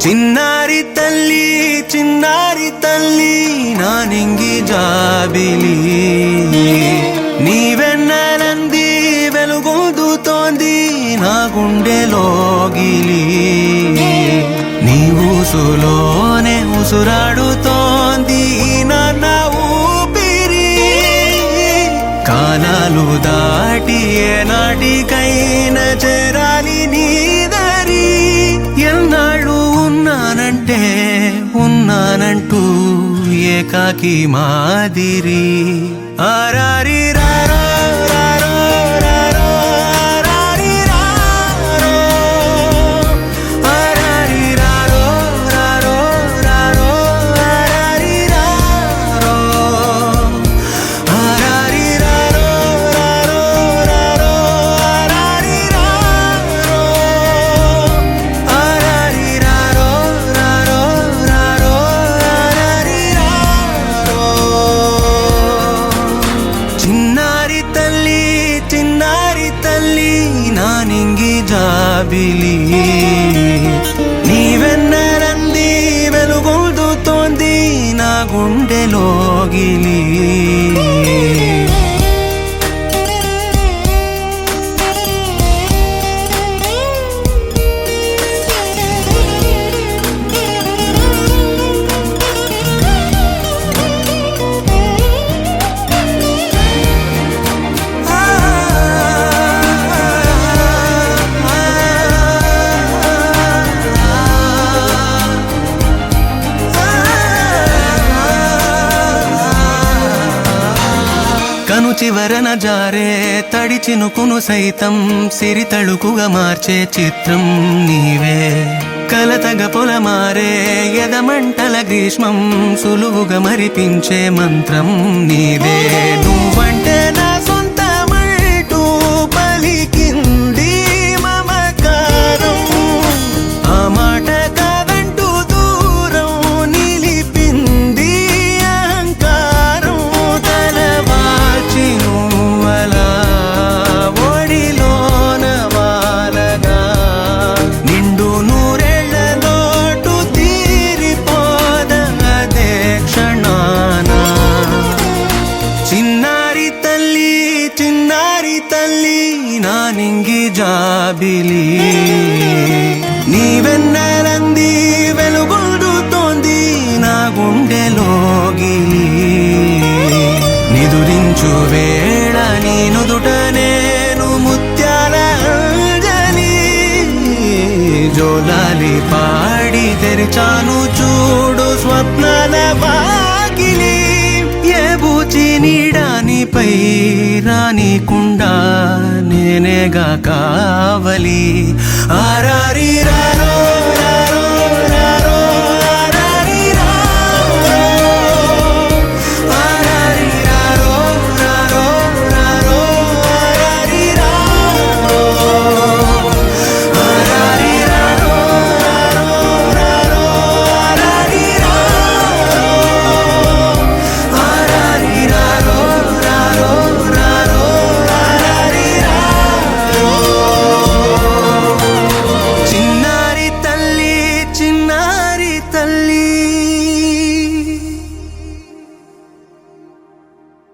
చిన్నారి తల్లి నానింగి జాబిలి నీవెన్నెలంది వెలుగొందుతోంది నా గుండెలోగిలి నీ ఊసులోనే ఉసురాడుతోంది నాన్న ఊపిరి కాలాలు దాటి ఏనాటికైనా చేరాలి నీ దరి ఎన్నాళ్ళు ఉన్నానంటూ ఏకాకి మాదిరి ఆరారి రారో రారో రారో ఆరారి రారో ఆరారి రారో రారో రారో ఆరారి రారో ఆరారి రారో రారో రారో ఆరారి రారో ఆరారి రారో రారో రారో ఆరారి రారో చిన్నారి తల్లి నానింగి జాబిలి నీవెన్నెలంది వెలుగొందుతోంది నా గుండెలోగిలి కను చివరన జారే తడి చినుకును సైతం సిరి తళుకుగా మార్చే చిత్రం నీవే కలతగ పొలమారే ఎదమంటల గ్రీష్మం సులువుగా మరిపించే మంత్రం నీదే నువ్వంటే నా సొంతమంటూ పలికింది మమకారం ఆ మాట కాదంటూ దూరం నిలిపింది అహంకారం తలవాల్చి నువ్వలా ఒడిలోన వాలగా నిండు నూరేళ్ల లోటు తీరిపోదదే క్షణాన చిన్నారి తల్లి నానింగి జాబిలి నీవెన్నెలంది వెలుగొందుతోంది నా గుండెలోగిలి నిదురించు వేళ నీ నుదుట నేను ముత్యాల అంజలి జోలాలి పాడి తెరిచాను చూడు స్వప్నాల వాకిలి ఏ బూచి నీడానిపై రానికుండా నేనేగా కావలి ఆరారి రా